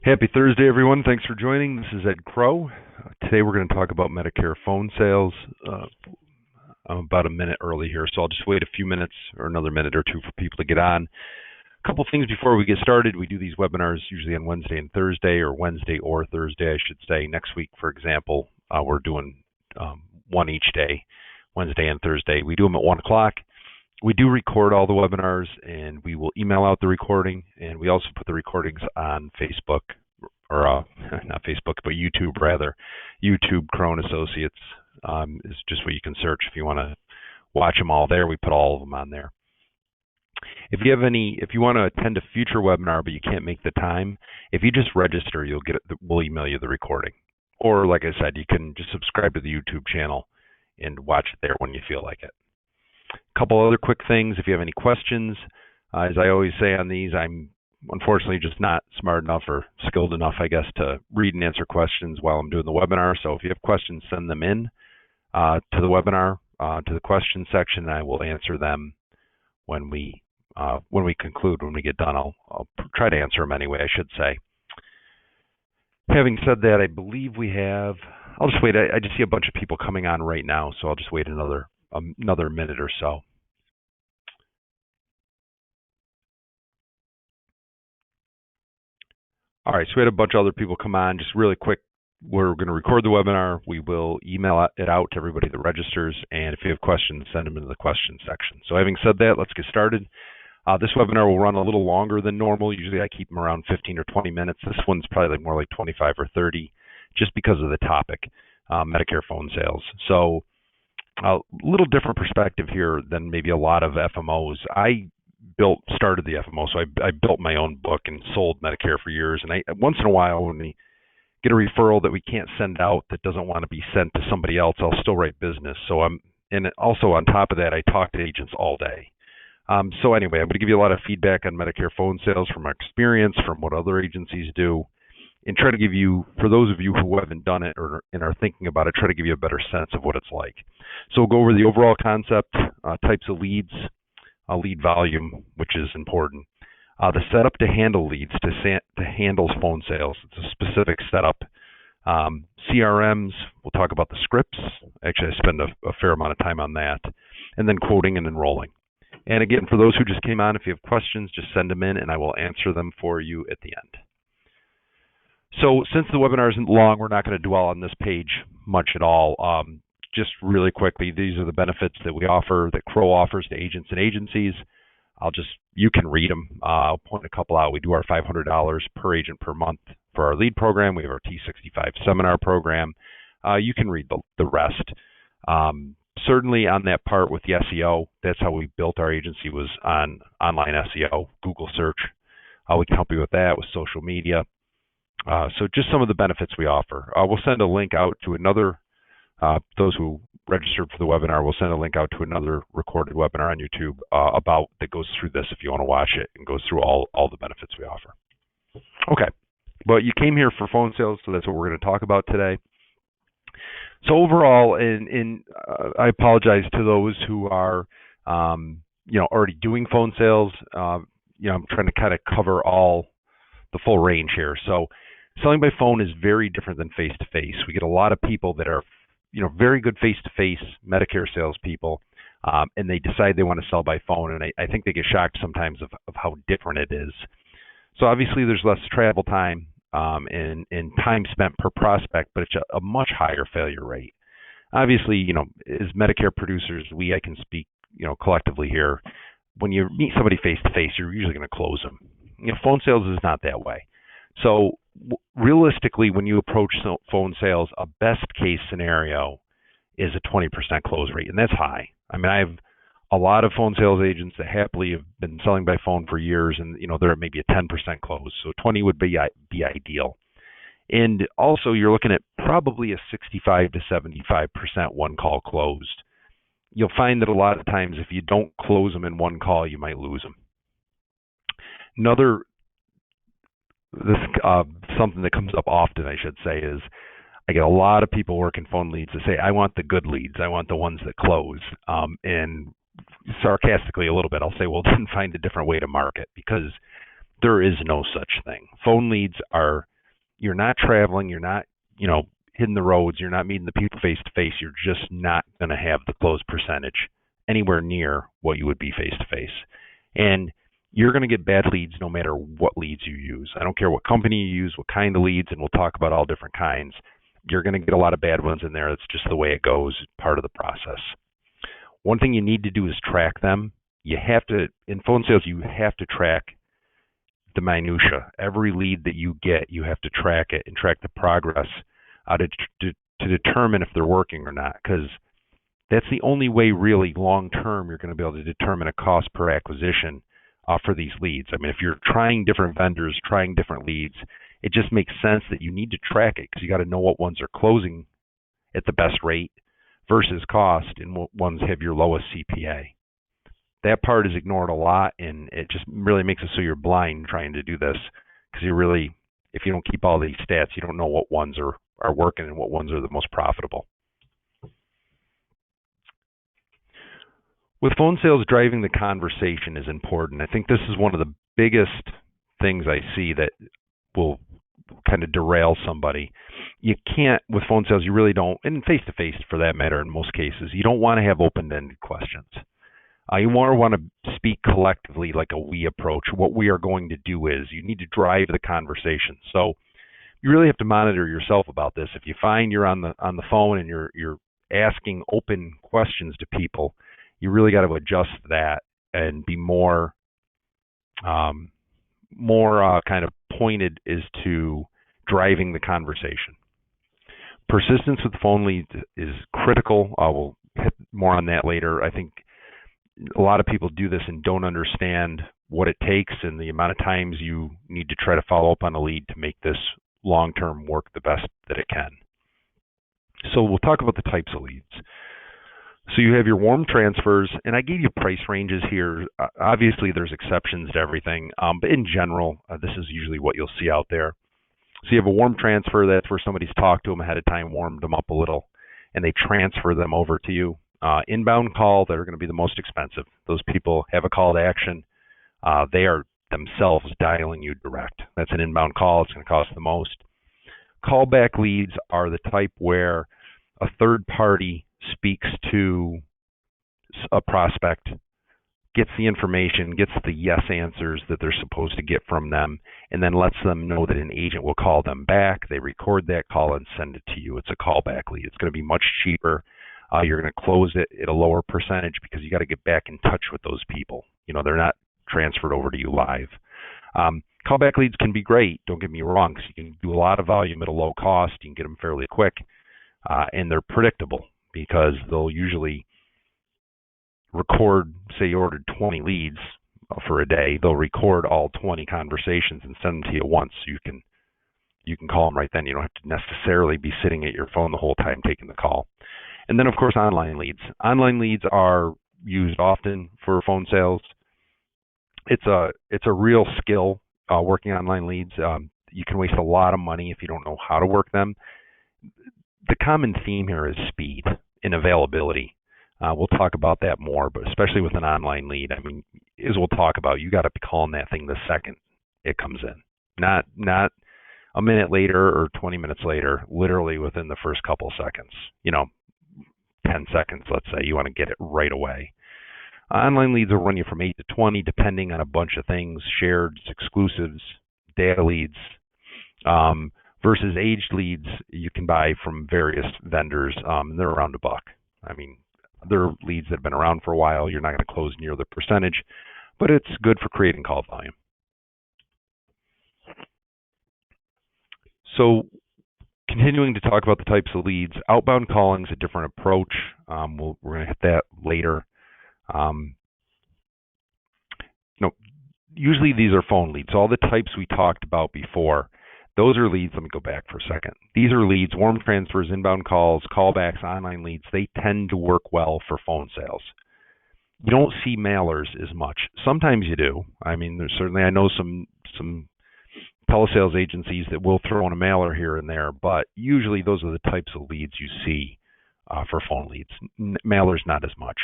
Happy Thursday, everyone. Thanks for joining. This is Ed Crow. Today we're going to talk about Medicare phone sales. I'm about a minute early here, so I'll just wait a few minutes or another minute or two for people to get on. A couple things before we get started. We do these webinars usually on Wednesday and Thursday, or Wednesday or Thursday, I should say. Next week, for example, we're doing one each day, Wednesday and Thursday. We do them at 1 o'clock. We do record all the webinars, and we will email out the recording, and we also put the recordings on Facebook, or not Facebook, but YouTube rather. YouTube Crone Associates is just what you can search if you want to watch them all there. We put all of them on there. If you want to attend a future webinar but you can't make the time, if you just register, you'll get it. We'll email you the recording. Or like I said, you can just subscribe to the YouTube channel and watch it there when you feel like it. A couple other quick things. If you have any questions, as I always say on these, I'm unfortunately just not smart enough or skilled enough, I guess, to read and answer questions while I'm doing the webinar. So if you have questions, send them in to the webinar, to the question section, and I will answer them when we conclude, when we get done. I'll try to answer them anyway, I should say. Having said that, I believe we have, I'll just wait. I just see a bunch of people coming on right now, so I'll just wait another minute or so. All right, so we had a bunch of other people come on. Just really quick, we're going to record the webinar. We will email it out to everybody that registers, and if you have questions, send them into the questions section. So having said that, let's get started. This webinar will run a little longer than normal. Usually I keep them around 15 or 20 minutes. This one's probably more like 25 or 30, just because of the topic, Medicare phone sales. So a little different perspective here than maybe a lot of FMOs. I started the FMO, so I built my own book and sold Medicare for years. And once in a while, when we get a referral that we can't send out that doesn't want to be sent to somebody else, I'll still write business. So and also on top of that, I talk to agents all day. So anyway, I'm going to give you a lot of feedback on Medicare phone sales from my experience, from what other agencies do, and try to give you, for those of you who haven't done it or and are thinking about it, try to give you a better sense of what it's like. So we'll go over the overall concept, types of leads, lead volume, which is important, the setup to handle leads, to handle phone sales. It's a specific setup. CRMs, we'll talk about the scripts. Actually, I spend a fair amount of time on that. And then quoting and enrolling. And again, for those who just came on, if you have questions, just send them in and I will answer them for you at the end. So since the webinar isn't long, we're not going to dwell on this page much at all. Just really quickly, these are the benefits that we offer, that Crow offers to agents and agencies. You can read them. I'll point a couple out. We do our $500 per agent per month for our lead program. We have our T65 seminar program. You can read the rest. Certainly on that part with the SEO, that's how we built our agency, was on online SEO, Google search. We can help you with that, with social media. So just some of the benefits we offer. We'll send a link out to another, those who registered for the webinar, we'll send a link out to another recorded webinar on YouTube that goes through this if you want to watch it, and goes through all the benefits we offer. Okay, but you came here for phone sales, so that's what we're going to talk about today. So overall, I apologize to those who are, already doing phone sales. I'm trying to kind of cover the full range here. So selling by phone is very different than face-to-face. We get a lot of people that are, very good face-to-face Medicare salespeople, and they decide they want to sell by phone. And I think they get shocked sometimes of how different it is. So obviously there's less travel time and time spent per prospect, but it's a much higher failure rate. Obviously, as Medicare producers, I can speak, collectively here. When you meet somebody face-to-face, you're usually going to close them. Phone sales is not that way. So realistically, when you approach phone sales, a best case scenario is a 20% close rate, and that's high. I mean, I have a lot of phone sales agents that happily have been selling by phone for years, and they're at maybe a 10% close. So 20 would be ideal. And also, you're looking at probably a 65 to 75% one call closed. You'll find that a lot of times, if you don't close them in one call, you might lose them. Something that comes up often, I should say, is I get a lot of people working phone leads that say, I want the good leads. I want the ones that close. And sarcastically a little bit, I'll say, well, then find a different way to market, because there is no such thing. Phone leads are you're not traveling, you're not, hitting the roads, you're not meeting the people face to face, you're just not going to have the close percentage anywhere near what you would be face to face. And you're going to get bad leads no matter what leads you use. I don't care what company you use, what kind of leads, and we'll talk about all different kinds. You're going to get a lot of bad ones in there. It's just the way it goes, part of the process. One thing you need to do is track them. You have to, in phone sales, you have to track the minutia. Every lead that you get, you have to track it and track the progress to determine if they're working or not, because that's the only way really long term you're going to be able to determine a cost per acquisition for these leads. I mean, if you're trying different vendors, trying different leads, it just makes sense that you need to track it, because you got to know what ones are closing at the best rate versus cost and what ones have your lowest CPA. That part is ignored a lot, and it just really makes it so you're blind trying to do this, because if you don't keep all these stats, you don't know what ones are working and what ones are the most profitable. With phone sales, driving the conversation is important. I think this is one of the biggest things I see that will kind of derail somebody. You can't, with phone sales, you really don't, and face-to-face for that matter in most cases, you don't want to have open-ended questions. You more want to speak collectively like a we approach. What we are going to do is you need to drive the conversation. So you really have to monitor yourself about this. If you find you're on the phone and you're asking open questions to people, you really got to adjust that and be more kind of pointed as to driving the conversation. Persistence with phone leads is critical. We'll hit more on that later. I think a lot of people do this and don't understand what it takes and the amount of times you need to try to follow up on a lead to make this long-term work the best that it can. So we'll talk about the types of leads. So you have your warm transfers, and I gave you price ranges here. Obviously, there's exceptions to everything, but in general, this is usually what you'll see out there. So you have a warm transfer. That's where somebody's talked to them ahead of time, warmed them up a little, and they transfer them over to you. Inbound call, they're going to be the most expensive. Those people have a call to action. They are themselves dialing you direct. That's an inbound call. It's going to cost the most. Callback leads are the type where a third party speaks to a prospect, gets the information, gets the yes answers that they're supposed to get from them, and then lets them know that an agent will call them back. They record that call and send it to you. It's a callback lead. It's going to be much cheaper. You're going to close it at a lower percentage because you got to get back in touch with those people. They're not transferred over to you live. Callback leads can be great, don't get me wrong, because you can do a lot of volume at a low cost. You can get them fairly quick, and they're predictable because they'll usually record, say you ordered 20 leads for a day, they'll record all 20 conversations and send them to you once. So you can call them right then. You don't have to necessarily be sitting at your phone the whole time taking the call. And then, of course, online leads. Online leads are used often for phone sales. It's a real skill working online leads. You can waste a lot of money if you don't know how to work them. The common theme here is speed and availability. We'll talk about that more, but especially with an online lead, I mean, as we'll talk about, you got to be calling that thing the second it comes in, not a minute later or 20 minutes later, literally within the first couple seconds. 10 seconds, let's say. You want to get it right away. Online leads will run you from 8 to 20, depending on a bunch of things: shareds, exclusives, data leads. Versus aged leads, you can buy from various vendors. They're around $1. I mean, they're leads that have been around for a while. You're not going to close near the percentage, but it's good for creating call volume. So, continuing to talk about the types of leads, outbound calling is a different approach. We're going to hit that later. Usually these are phone leads. All the types we talked about before, those are leads. Let me go back for a second. These are leads: warm transfers, inbound calls, callbacks, online leads. They tend to work well for phone sales. You don't see mailers as much. Sometimes you do. I mean, there's certainly, I know some telesales agencies that will throw in a mailer here and there, but usually those are the types of leads you see for phone leads. Mailers, not as much.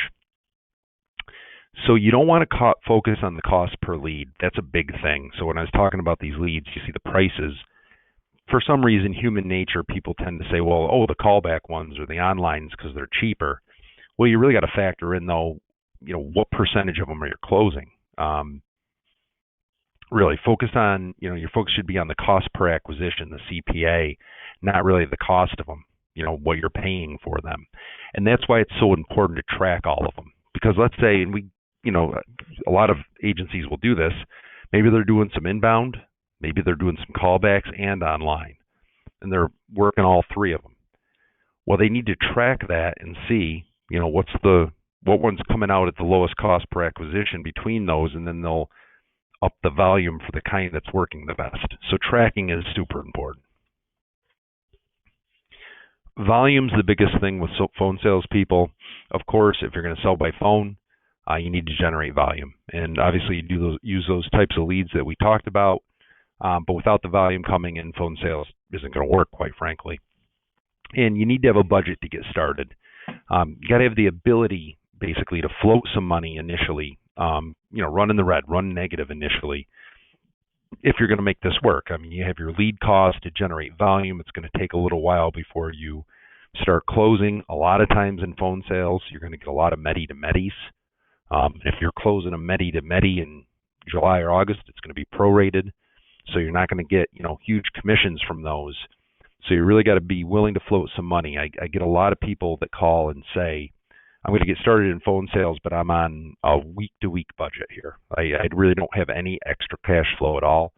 So you don't want to focus on the cost per lead. That's a big thing. So when I was talking about these leads, you see the prices. for some reason, human nature, people tend to say, well, oh, the callback ones or the onlines because they're cheaper. Well, you really got to factor in, though, what percentage of them are you closing? Really focus on, your focus should be on the cost per acquisition, the CPA, not really the cost of them, what you're paying for them. And that's why it's so important to track all of them. Because let's say, and a lot of agencies will do this, maybe they're doing some inbound, maybe they're doing some callbacks and online, and they're working all three of them. Well, they need to track that and see, what one's coming out at the lowest cost per acquisition between those, and then they'll up the volume for the kind that's working the best. So tracking is super important. Volume's the biggest thing with phone salespeople. Of course, if you're going to sell by phone, you need to generate volume, and obviously you use those types of leads that we talked about. But without the volume coming in, phone sales isn't going to work, quite frankly. And you need to have a budget to get started. You got to have the ability, basically, to float some money initially. Run in the red, run negative initially, if you're going to make this work. I mean, you have your lead cost to generate volume. It's going to take a little while before you start closing. A lot of times in phone sales, you're going to get a lot of Medi to Medis. If you're closing a Medi to Medi in July or August, it's going to be prorated. So you're not going to get, huge commissions from those. So you really got to be willing to float some money. I get a lot of people that call and say, I'm going to get started in phone sales, but I'm on a week-to-week budget here. I really don't have any extra cash flow at all.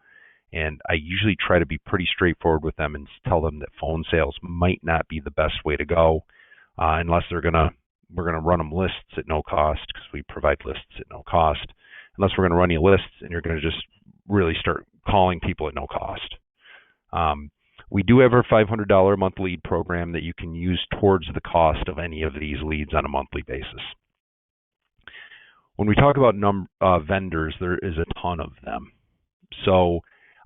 And I usually try to be pretty straightforward with them and tell them that phone sales might not be the best way to go, unless we're going to run them lists at no cost, because we provide lists at no cost. Unless we're going to run you lists and you're going to just really start calling people at no cost. We do have our $500 a month lead program that you can use towards the cost of any of these leads on a monthly basis. When we talk about vendors, there is a ton of them. So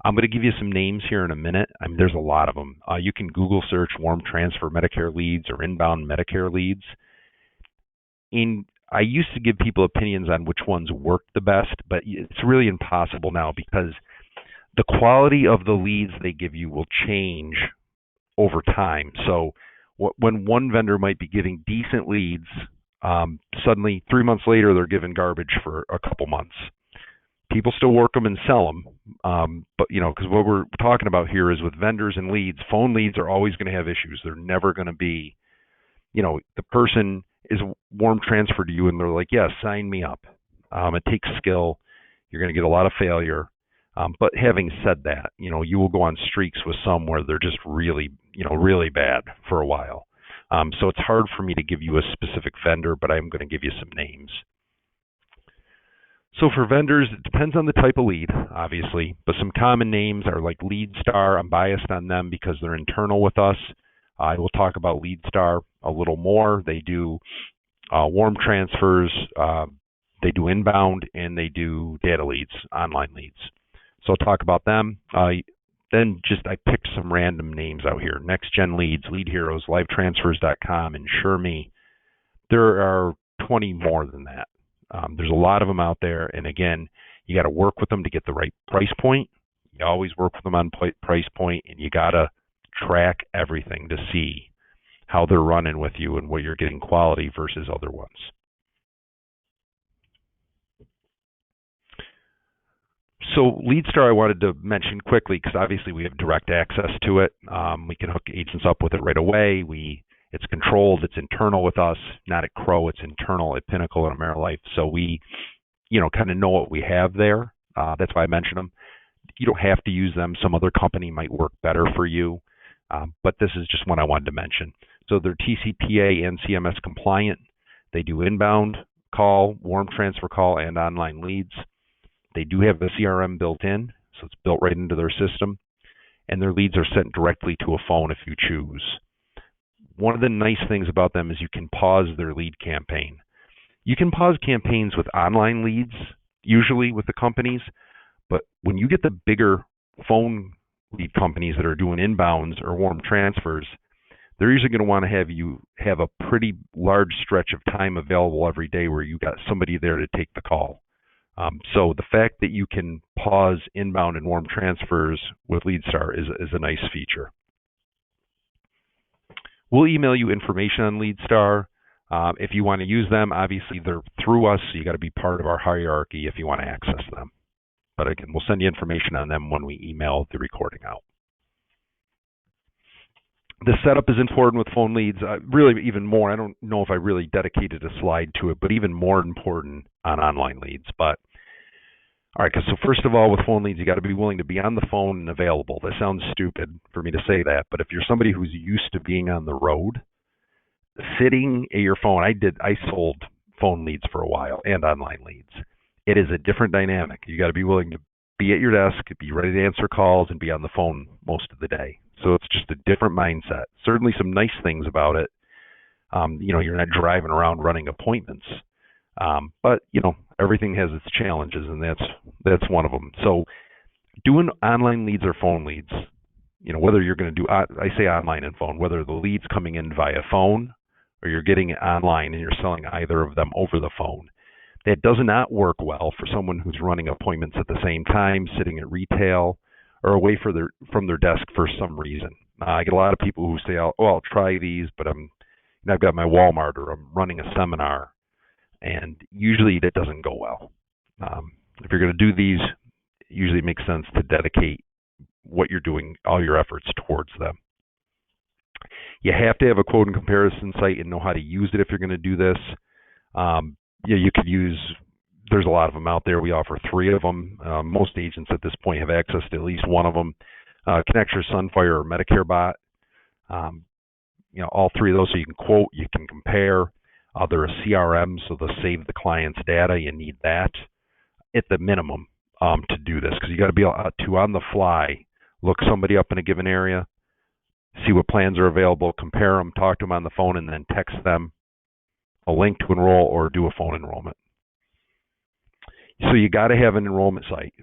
I'm going to give you some names here in a minute. I mean, there's a lot of them. You can Google search warm transfer Medicare leads or inbound Medicare leads. I used to give people opinions on which ones work the best, but it's really impossible now because the quality of the leads they give you will change over time. So when one vendor might be giving decent leads, suddenly 3 months later they're giving garbage for a couple months. People still work them and sell them, but because what we're talking about here is with vendors and leads, phone leads are always going to have issues. They're never going to be, the person is warm transferred to you and they're like, yes, sign me up. It takes skill. You're going to get a lot of failure. But having said that, you will go on streaks with some where they're just really, really bad for a while. So it's hard for me to give you a specific vendor, but I'm going to give you some names. So for vendors, it depends on the type of lead, obviously, but some common names are like LeadStar. I'm biased on them because they're internal with us. I will talk about LeadStar a little more. They do warm transfers, they do inbound, and they do data leads, online leads. So I'll talk about them. Then I picked some random names out here. Next Gen Leads, Lead Heroes, LiveTransfers.com, InsureMe. There are 20 more than that. There's a lot of them out there. And again, you got to work with them to get the right price point. You always work with them on price point, and you got to track everything to see how they're running with you and what you're getting quality versus other ones. So LeadStar I wanted to mention quickly because obviously we have direct access to it. We can hook agents up with it right away. It's controlled. It's internal with us, not at Crow. It's internal at Pinnacle and AmeriLife. So we, kind of know what we have there. That's why I mentioned them. You don't have to use them. Some other company might work better for you. But this is just one I wanted to mention. So they're TCPA and CMS compliant. They do inbound call, warm transfer call, and online leads. They do have a CRM built in, so it's built right into their system. And their leads are sent directly to a phone if you choose. One of the nice things about them is you can pause their lead campaign. You can pause campaigns with online leads, usually with the companies, but when you get the bigger phone lead companies that are doing inbounds or warm transfers, they're usually going to want to have you have a pretty large stretch of time available every day where you got somebody there to take the call. So the fact that you can pause inbound and warm transfers with LeadStar is a nice feature. We'll email you information on LeadStar. If you want to use them, obviously they're through us, so you got to be part of our hierarchy if you want to access them. But again, we'll send you information on them when we email the recording out. The setup is important with phone leads, really even more. I don't know if I really dedicated a slide to it, but even more important on online leads. But all right, so first of all, with phone leads, you got to be willing to be on the phone and available. That sounds stupid for me to say that, but if you're somebody who's used to being on the road, sitting at your phone, I sold phone leads for a while and online leads. It is a different dynamic. You got to be willing to be at your desk, be ready to answer calls, and be on the phone most of the day. So it's just a different mindset. Certainly some nice things about it. You're not driving around running appointments. But everything has its challenges, and that's one of them. So doing online leads or phone leads, whether you're going to do, I say online and phone, whether the lead's coming in via phone or you're getting it online and you're selling either of them over the phone. That does not work well for someone who's running appointments at the same time, sitting at retail, or away from their desk for some reason. I get a lot of people who say, I'll try these, but I've got my Walmart or I'm running a seminar, and usually that doesn't go well. If you're going to do these, it usually makes sense to dedicate what you're doing, all your efforts towards them. You have to have a quote and comparison site and know how to use it if you're going to do this. You could use, there's a lot of them out there. We offer 3 of them. Most agents at this point have access to at least one of them. Connecture, Sunfire, or Medicare Bot. All 3 of those, so you can quote, you can compare. They're a CRM, so they'll save the client's data. You need that at the minimum to do this, because you got to be able to, on the fly, look somebody up in a given area, see what plans are available, compare them, talk to them on the phone, and then text them a link to enroll or do a phone enrollment. So you got to have an enrollment site.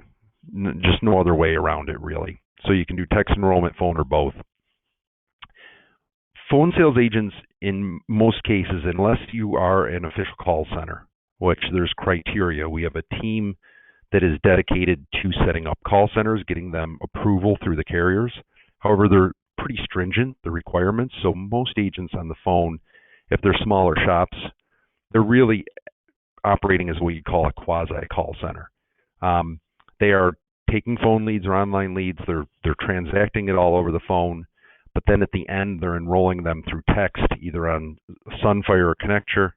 Just no other way around it, really. So you can do text enrollment, phone, or both. Phone sales agents, in most cases, unless you are an official call center, which there's criteria, we have a team that is dedicated to setting up call centers, getting them approval through the carriers. However, they're pretty stringent, the requirements. So most agents on the phone, if they're smaller shops, they're really operating as what you call a quasi-call center. They are taking phone leads or online leads. They're transacting it all over the phone, but then at the end, they're enrolling them through text, either on Sunfire or Connecture,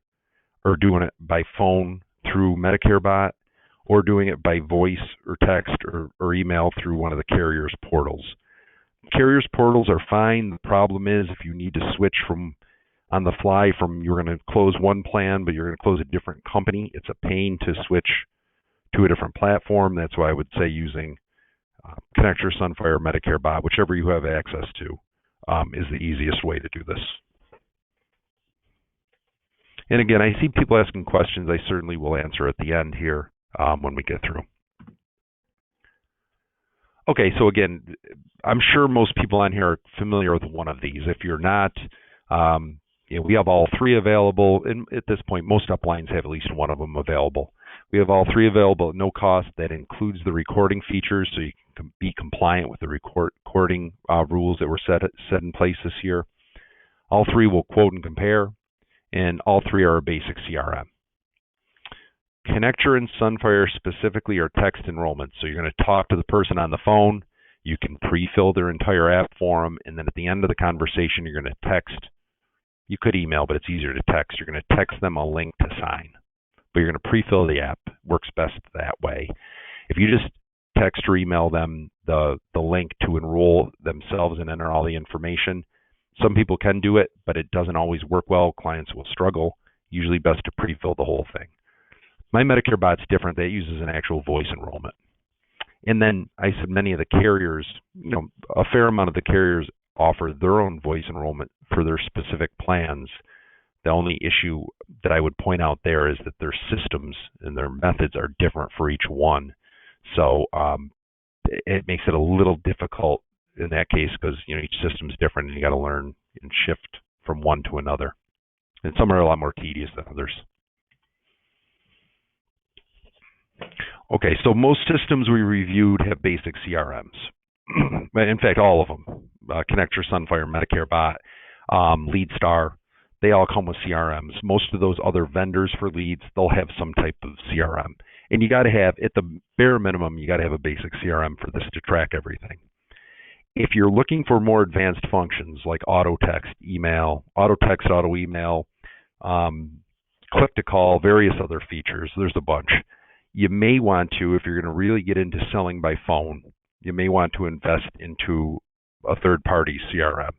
or doing it by phone through Medicare Bot, or doing it by voice or text or email through one of the carriers' portals. Carriers' portals are fine. The problem is if you need to switch from on the fly from you're going to close one plan, but you're going to close a different company, it's a pain to switch to a different platform. That's why I would say using Connecture, Sunfire, Medicare Bot, whichever you have access to, is the easiest way to do this. And again, I see people asking questions. I certainly will answer at the end here when we get through. Okay, so again, I'm sure most people on here are familiar with one of these. If you're not, we have all 3 available, and at this point, most uplines have at least one of them available. We have all 3 available at no cost. That includes the recording features, so you can be compliant with the recording rules that were set in place this year. All 3 will quote and compare, and all 3 are a basic CRM. Connecture and Sunfire specifically are text enrollment, so you're going to talk to the person on the phone. You can pre-fill their entire app for them, and then at the end of the conversation, you're going to text. You could email, but it's easier to text. You're going to text them a link to sign, but you're going to pre-fill the app. Works best that way. If you just text or email them the link to enroll themselves and enter all the information, some people can do it, but it doesn't always work well. Clients will struggle. Usually best to pre-fill the whole thing. My Medicare Bot's different. That uses an actual voice enrollment. And then I said many of the carriers, a fair amount of the carriers offer their own voice enrollment for their specific plans. The only issue that I would point out there is that their systems and their methods are different for each one. So it makes it a little difficult in that case because each system's different and you got to learn and shift from one to another. And some are a lot more tedious than others. Okay, so most systems we reviewed have basic CRMs. In fact, all of them. Connector, Sunfire, Medicare Bot, LeadStar, they all come with CRMs. Most of those other vendors for leads, they'll have some type of CRM. And you got to have, at the bare minimum, you got to have a basic CRM for this to track everything. If you're looking for more advanced functions like auto text, email, auto text, auto email, click to call, various other features, there's a bunch. You may want to, if you're going to really get into selling by phone, you may want to invest into a third-party CRM,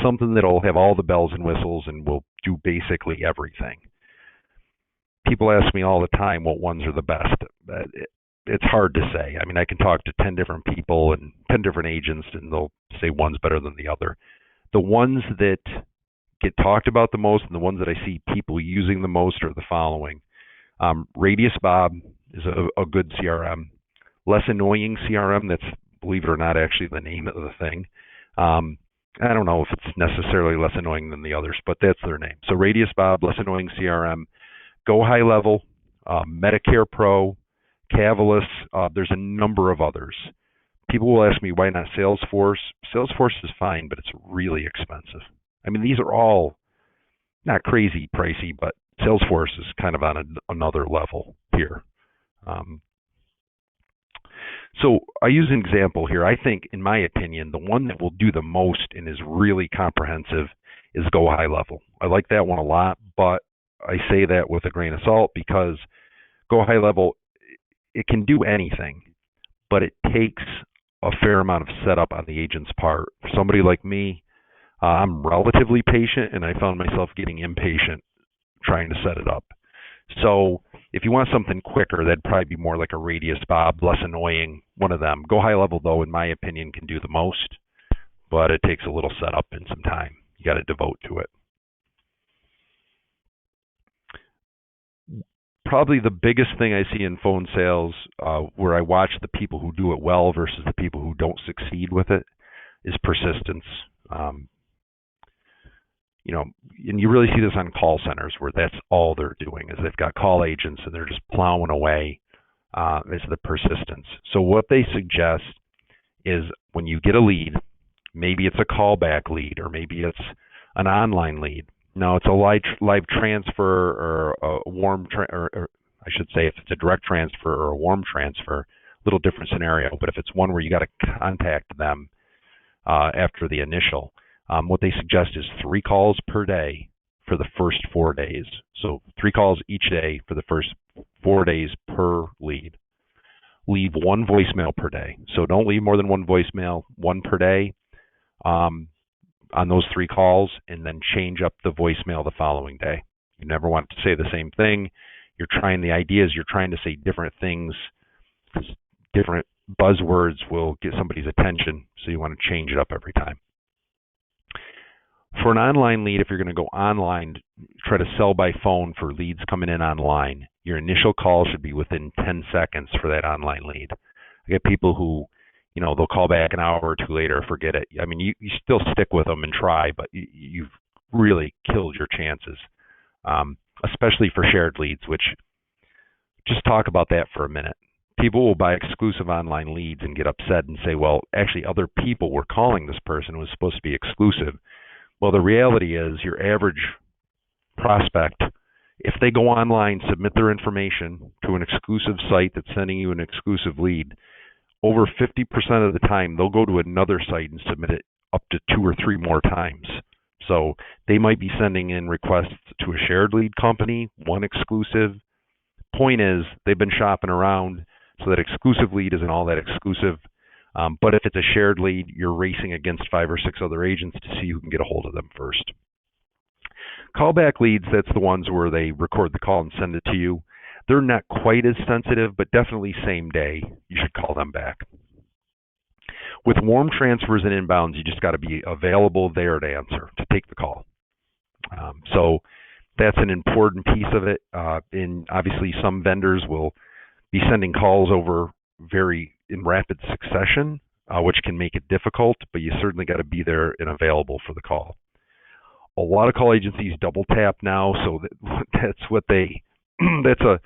something that'll have all the bells and whistles and will do basically everything. People ask me all the time what ones are the best. It's hard to say. I mean, I can talk to 10 different people and 10 different agents, and they'll say one's better than the other. The ones that get talked about the most and the ones that I see people using the most are the following. Radius Bob is a good CRM. Less Annoying CRM, that's, believe it or not, actually the name of the thing. I don't know if it's necessarily less annoying than the others, but that's their name. So Radius Bob, Less Annoying CRM, Go High Level, Medicare Pro, Cavalis, there's a number of others. People will ask me, why not Salesforce? Salesforce is fine, but it's really expensive. I mean, these are all not crazy pricey, but Salesforce is kind of on another level here. So I use an example here. I think, in my opinion, the one that will do the most and is really comprehensive is Go High Level. I like that one a lot, but I say that with a grain of salt because Go High Level, it can do anything, but it takes a fair amount of setup on the agent's part. For somebody like me, I'm relatively patient, and I found myself getting impatient trying to set it up. So if you want something quicker, that'd probably be more like a Radius Bob, Less Annoying, one of them. Go High Level, though, in my opinion, can do the most, but it takes a little setup and some time. You got to devote to it. Probably the biggest thing I see in phone sales, where I watch the people who do it well versus the people who don't succeed with it, is persistence. And you really see this on call centers where that's all they're doing is they've got call agents and they're just plowing away. Is the persistence. So what they suggest is when you get a lead, maybe it's a callback lead or maybe it's an online lead. No, it's a live transfer or a warm or I should say if it's a direct transfer or a warm transfer, a little different scenario. But if it's one where you got to contact them after the initial, what they suggest is 3 calls per day for the first 4 days. So 3 calls each day for the first 4 days per lead. Leave 1 voicemail per day. So don't leave more than 1 voicemail, 1 per day on those 3 calls, and then change up the voicemail the following day. You never want to say the same thing. The idea is you're trying to say different things because different buzzwords will get somebody's attention, so you want to change it up every time. For an online lead, if you're going to go online, try to sell by phone for leads coming in online, your initial call should be within 10 seconds for that online lead. I get people who, they'll call back an hour or 2 later, forget it. I mean, you still stick with them and try, but you've really killed your chances, especially for shared leads, which just talk about that for a minute. People will buy exclusive online leads and get upset and say, well, actually other people were calling this person who was supposed to be exclusive. Well, the reality is your average prospect, if they go online, submit their information to an exclusive site that's sending you an exclusive lead, over 50% of the time they'll go to another site and submit it up to 2 or 3 more times. So they might be sending in requests to a shared lead company, one exclusive. Point is, they've been shopping around, so that exclusive lead isn't all that exclusive. But if it's a shared lead, you're racing against 5 or 6 other agents to see who can get a hold of them first. Callback leads, that's the ones where they record the call and send it to you. They're not quite as sensitive, but definitely same day, you should call them back. With warm transfers and inbounds, you just got to be available there to answer, to take the call. So that's an important piece of it. And obviously, some vendors will be sending calls over in rapid succession, which can make it difficult, but you certainly got to be there and available for the call. A lot of call agencies double tap now, so that's a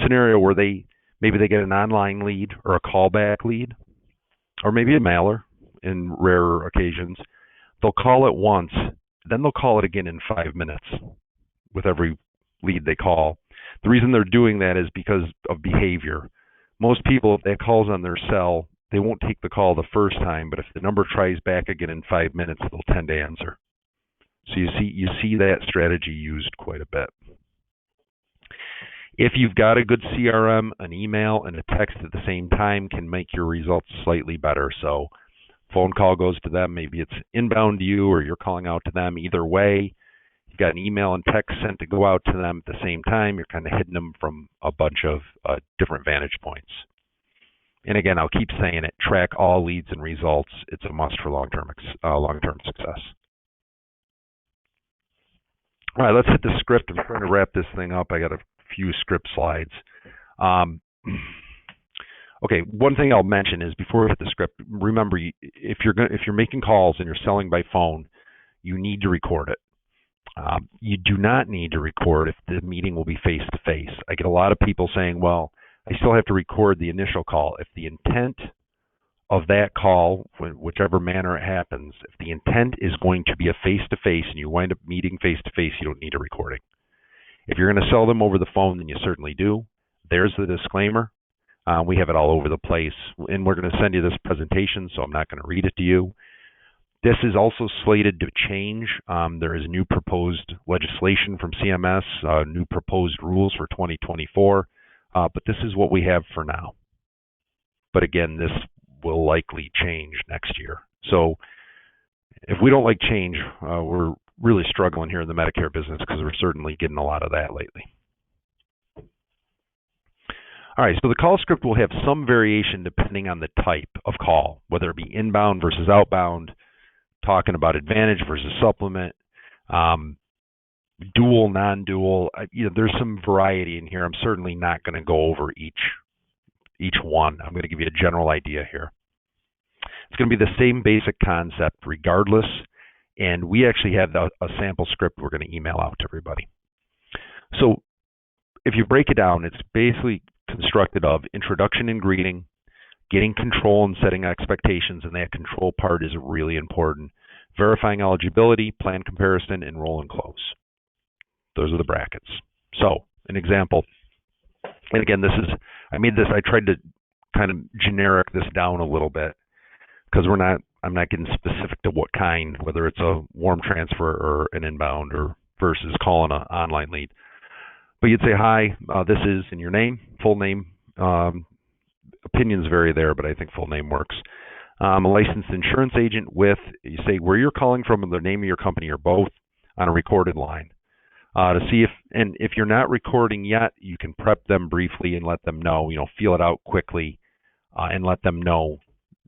scenario where they Maybe they get an online lead or a callback lead, or maybe a mailer in rare occasions. They'll call it once, then they'll call it again in 5 minutes with every lead they call. The reason they're doing that is because of behavior. Most people, if that call's on their cell, they won't take the call the first time, but if the number tries back again in 5 minutes, they'll tend to answer. So you see that strategy used quite a bit. If you've got a good CRM, an email and a text at the same time can make your results slightly better. So phone call goes to them, maybe it's inbound to you or you're calling out to them. Either way, you've got an email and text sent to go out to them at the same time. You're kind of hitting them from a bunch of different vantage points. And again, I'll keep saying it, track all leads and results. It's a must for long-term success. All right, let's hit the script. I'm trying to wrap this thing up. I got a few script slides. Okay, one thing I'll mention is before we hit the script, remember if you're making calls and you're selling by phone, you need to record it. You do not need to record if the meeting will be face to face. I get a lot of people saying, well, I still have to record the initial call. If the intent of that call, whichever manner it happens, if the intent is going to be a face-to-face and you wind up meeting face-to-face, you don't need a recording. If you're going to sell them over the phone, then you certainly do. There's the disclaimer. We have it all over the place, and we're going to send you this presentation, so I'm not going to read it to you. This is also slated to change. There is new proposed legislation from CMS, new proposed rules for 2024, but this is what we have for now. But again, this will likely change next year. So if we don't like change, we're really struggling here in the Medicare business because we're certainly getting a lot of that lately. All right, so the call script will have some variation depending on the type of call, whether it be inbound versus outbound, talking about advantage versus supplement, dual, non-dual. There's some variety in here. I'm certainly not going to go over each one. I'm going to give you a general idea here. It's going to be the same basic concept regardless, and we actually have a sample script we're going to email out to everybody. So if you break it down, it's basically constructed of introduction and greeting, getting control and setting expectations, and that control part is really important. Verifying eligibility, plan comparison, enroll and close. Those are the brackets. So, an example, and again, I tried to kind of generic this down a little bit because I'm not getting specific to what kind, whether it's a warm transfer or an inbound or versus calling an online lead. But you'd say, hi, this is in your name, full name. Opinions vary there, but I think full name works. I'm a licensed insurance agent with, you say where you're calling from and the name of your company or both on a recorded line. To see if you're not recording yet, you can prep them briefly and let them know, feel it out quickly and let them know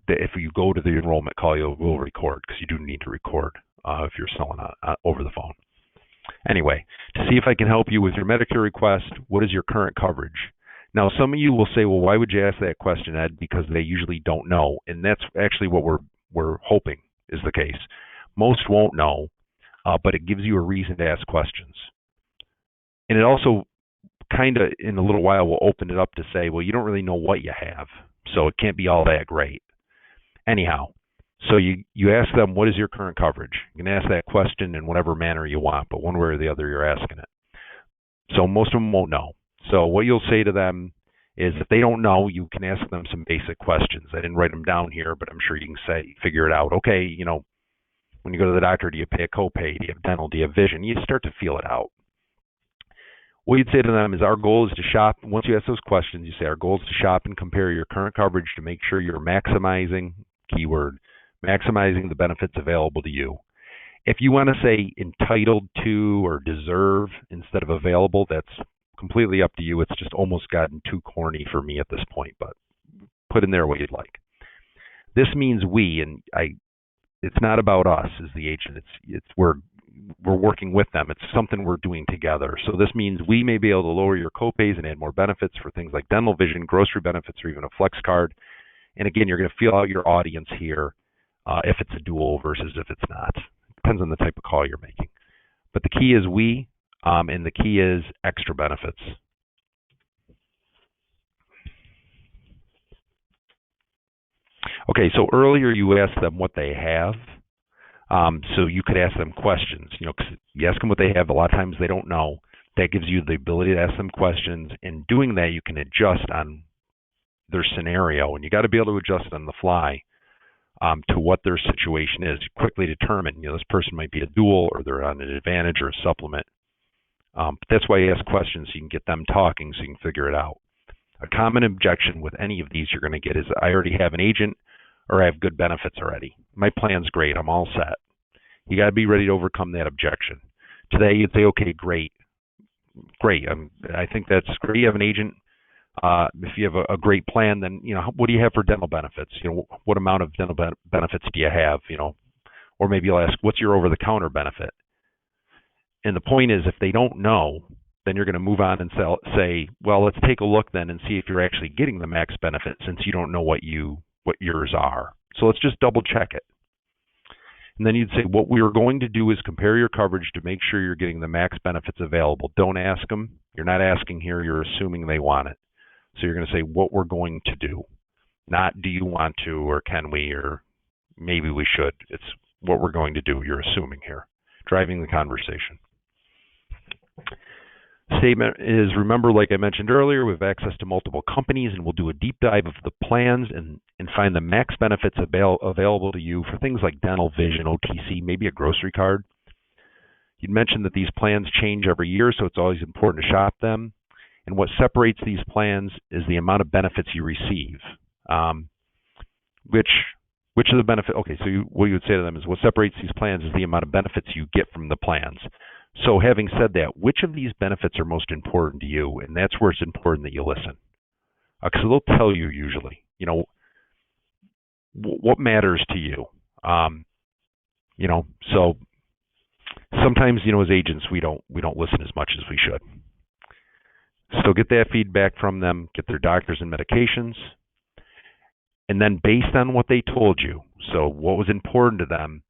that if you go to the enrollment call, you will record because you do need to record if you're selling over the phone. Anyway, to see if I can help you with your Medicare request, what is your current coverage? Now, some of you will say, well, why would you ask that question, Ed? Because they usually don't know, and that's actually what we're hoping is the case. Most won't know, but it gives you a reason to ask questions. And it also kind of, in a little while, will open it up to say, well, you don't really know what you have, so it can't be all that great. Anyhow, so you ask them, what is your current coverage? You can ask that question in whatever manner you want, but one way or the other, you're asking it. So most of them won't know. So what you'll say to them is if they don't know, you can ask them some basic questions. I didn't write them down here, but I'm sure you can figure it out. Okay, when you go to the doctor, do you pay a copay? Do you have dental? Do you have vision? You start to feel it out. What you'd say to them is our goal is to shop. Once you ask those questions, you say our goal is to shop and compare your current coverage to make sure you're maximizing, keyword, maximizing the benefits available to you. If you want to say entitled to or deserve instead of available, that's completely up to you. It's just almost gotten too corny for me at this point, but put in there what you'd like. This means we, and it's not about us as the agent. We're working with them. It's something we're doing together. So this means we may be able to lower your copays and add more benefits for things like dental, vision, grocery benefits, or even a flex card. And again, you're going to feel out your audience here if it's a dual versus if it's not. Depends on the type of call you're making. But the key is we, and the key is extra benefits. Okay, so earlier you asked them what they have. So you could ask them questions. 'Cause you ask them what they have. A lot of times they don't know. That gives you the ability to ask them questions. And doing that, you can adjust on their scenario. And you got to be able to adjust on the fly to what their situation is. Quickly determine, this person might be a dual or they're on an advantage or a supplement. But that's why you ask questions so you can get them talking so you can figure it out. A common objection with any of these you're going to get is, I already have an agent or I have good benefits already. My plan's great. I'm all set. You got to be ready to overcome that objection. Today you'd say, okay, great. I think that's great. You have an agent. If you have a great plan, then, what do you have for dental benefits? What amount of dental benefits do you have? Or maybe you'll ask, what's your over-the-counter benefit? And the point is, if they don't know, then you're going to move on and say, well, let's take a look then and see if you're actually getting the max benefit, since you don't know what yours are. So let's just double check it. And then you'd say, what we are going to do is compare your coverage to make sure you're getting the max benefits available. Don't ask them. You're not asking here. You're assuming they want it. So you're going to say what we're going to do, not do you want to or can we or maybe we should. It's what we're going to do. You're assuming here, driving the conversation. Statement is, remember, like I mentioned earlier, we have access to multiple companies and we'll do a deep dive of the plans and find the max benefits available to you for things like dental, vision, OTC, maybe a grocery card. You'd mentioned that these plans change every year, so it's always important to shop them. And what separates these plans is the amount of benefits you receive. Which of the benefits? Okay, so what you would say to them is, what separates these plans is the amount of benefits you get from the plans. So having said that, which of these benefits are most important to you? And that's where it's important that you listen. Because they'll tell you usually, what matters to you. So sometimes, as agents, we don't listen as much as we should. So get that feedback from them, get their doctors and medications, and then based on what they told you, so what was important to them,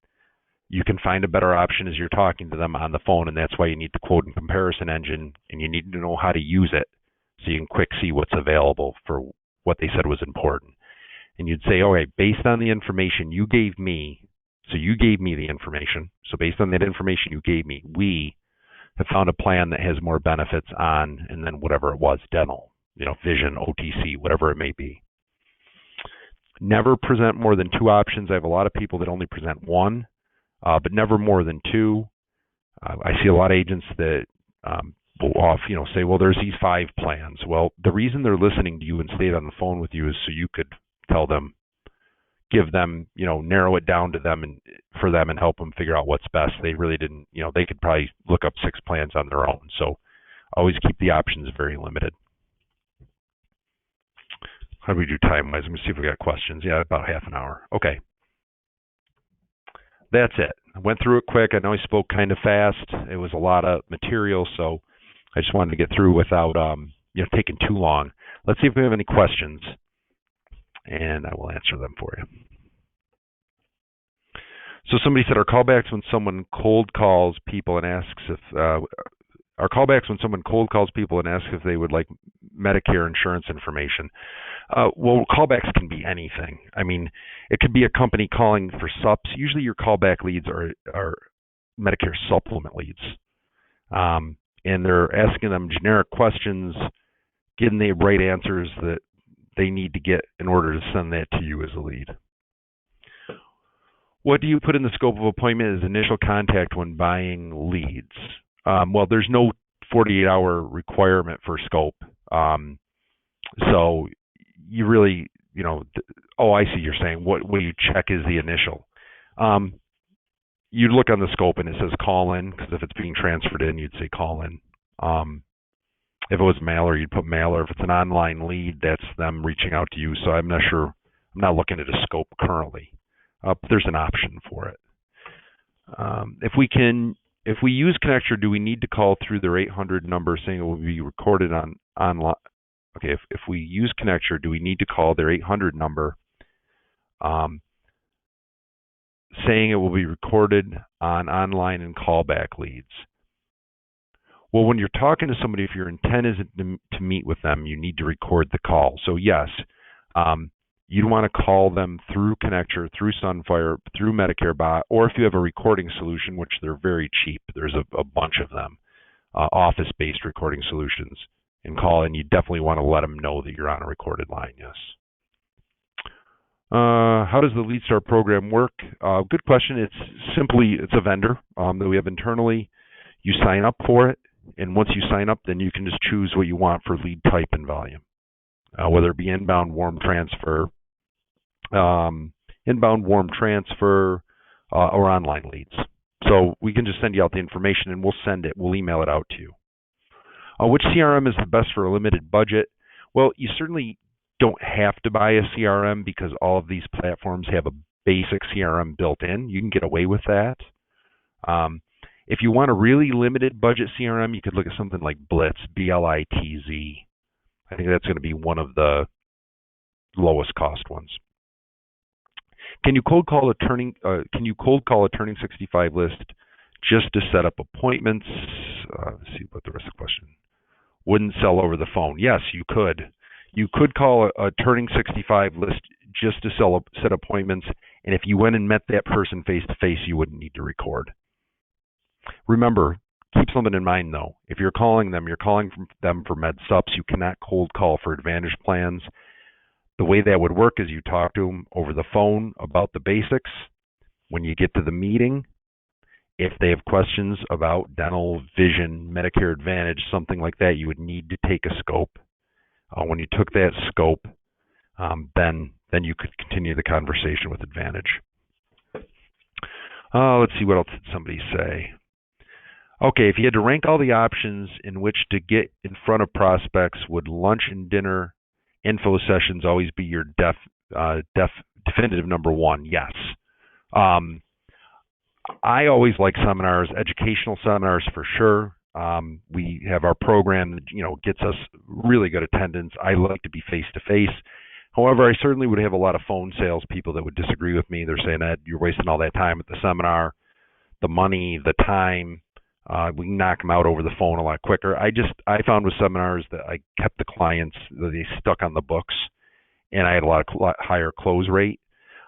you can find a better option as you're talking to them on the phone, and that's why you need the quote and comparison engine, and you need to know how to use it so you can quick see what's available for what they said was important. And you'd say, all right, based on the information you gave me, so you gave me the information, so based on that information you gave me, we have found a plan that has more benefits on, and then whatever it was, dental, vision, OTC, whatever it may be. Never present more than two options. I have a lot of people that only present one, but never more than two. I see a lot of agents that will say, well, there's these 5 plans. Well, the reason they're listening to you and stayed on the phone with you is so you could tell them, give them, narrow it down to them and for them and help them figure out what's best. They really didn't, they could probably look up 6 plans on their own. So always keep the options very limited. How do we do time-wise? Let me see if we got questions. Yeah, about half an hour. Okay. That's it. I went through it quick. I know I spoke kind of fast. It was a lot of material, so I just wanted to get through without taking too long. Let's see if we have any questions, and I will answer them for you. So somebody said, our callbacks when someone cold calls people and asks if they would like Medicare insurance information. Well, callbacks can be anything. I mean, it could be a company calling for SUPs. Usually your callback leads are Medicare supplement leads. And they're asking them generic questions, getting the right answers that they need to get in order to send that to you as a lead. What do you put in the scope of appointment as initial contact when buying leads? Well, there's no 48-hour requirement for scope. So you really, I see you're saying what you check is the initial. You'd look on the scope and it says call in, because if it's being transferred in, you'd say call in. If it was mailer, you'd put mailer. If it's an online lead, that's them reaching out to you. So I'm not sure. I'm not looking at a scope currently. But there's an option for it. If we use Connector, do we need to call through their 800 number saying it will be recorded online? Okay, if we use Connector, do we need to call their 800 number saying it will be recorded on online and callback leads? Well, when you're talking to somebody, if your intent isn't to meet with them, you need to record the call. So yes, you'd want to call them through Connecture, through Sunfire, through Medicare Bot, or if you have a recording solution, which they're very cheap, there's a bunch of them, office-based recording solutions, and call, and you definitely want to let them know that you're on a recorded line, yes. How does the Lead Start program work? Good question. It's a vendor that we have internally. You sign up for it, and once you sign up, then you can just choose what you want for lead type and volume, whether it be inbound warm transfer, or online leads. So we can just send you out the information, and we'll email it out to you. Which CRM is the best for a limited budget? Well, you certainly don't have to buy a CRM because all of these platforms have a basic CRM built in. You can get away with that. If you want a really limited budget CRM, you could look at something like Blitz, B-L-I-T-Z. I think that's going to be one of the lowest cost ones. Can you cold call a Turning 65 list just to set up appointments? Let's see what the rest of the question. Wouldn't sell over the phone. Yes, you could. You could call a Turning 65 list just to set appointments, and if you went and met that person face to face, you wouldn't need to record. Remember, keep something in mind though. If you're calling them for med sups. You cannot cold call for Advantage plans. The way that would work is you talk to them over the phone about the basics. When you get to the meeting, if they have questions about dental, vision, Medicare Advantage, something like that, you would need to take a scope. When you took that scope, then you could continue the conversation with Advantage. Let's see, what else did somebody say? Okay, if you had to rank all the options in which to get in front of prospects, would lunch and dinner info sessions always be your definitive number one? Yes. I always like seminars, educational seminars for sure. We have our program that gets us really good attendance. I like to be face to face. However, I certainly would have a lot of phone sales people that would disagree with me. They're saying that you're wasting all that time at the seminar, the money, the time. We can knock them out over the phone a lot quicker. I found with seminars that I kept the clients, they stuck on the books, and I had a lot higher close rate.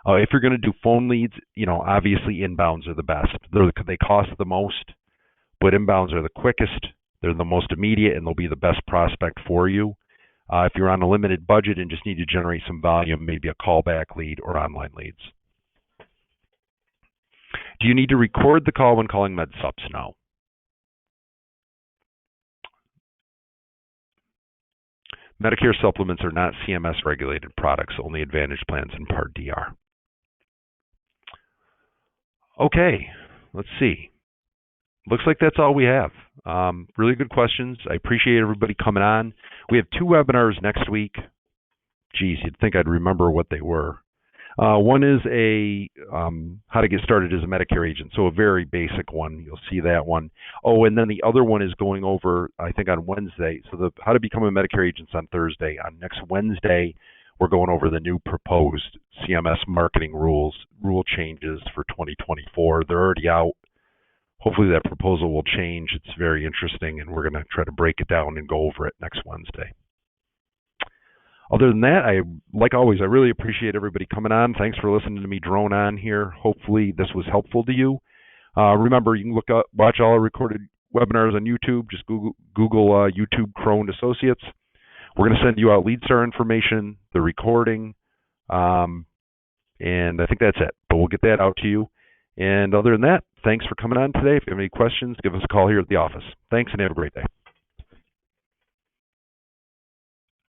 If you're going to do phone leads, obviously inbounds are the best. They cost the most, but inbounds are the quickest. They're the most immediate, and they'll be the best prospect for you. If you're on a limited budget and just need to generate some volume, maybe a callback lead or online leads. Do you need to record the call when calling med sups? No. Medicare supplements are not CMS regulated products, only Advantage plans and Part D are. Okay, let's see. Looks like that's all we have. Really good questions. I appreciate everybody coming on. We have 2 webinars next week. Geez, you'd think I'd remember what they were. One is how to get started as a Medicare agent, so a very basic one. You'll see that one. Oh, and then the other one is going over, I think, on Wednesday. So how to become a Medicare agent on Thursday. On next Wednesday, we're going over the new proposed CMS marketing rule changes for 2024. They're already out. Hopefully that proposal will change. It's very interesting, and we're going to try to break it down and go over it next Wednesday. Other than that, like always, I really appreciate everybody coming on. Thanks for listening to me drone on here. Hopefully this was helpful to you. Remember, you can watch all our recorded webinars on YouTube. Just Google YouTube Crone Associates. We're going to send you out LeadStar information, the recording, and I think that's it. But we'll get that out to you. And other than that, thanks for coming on today. If you have any questions, give us a call here at the office. Thanks, and have a great day.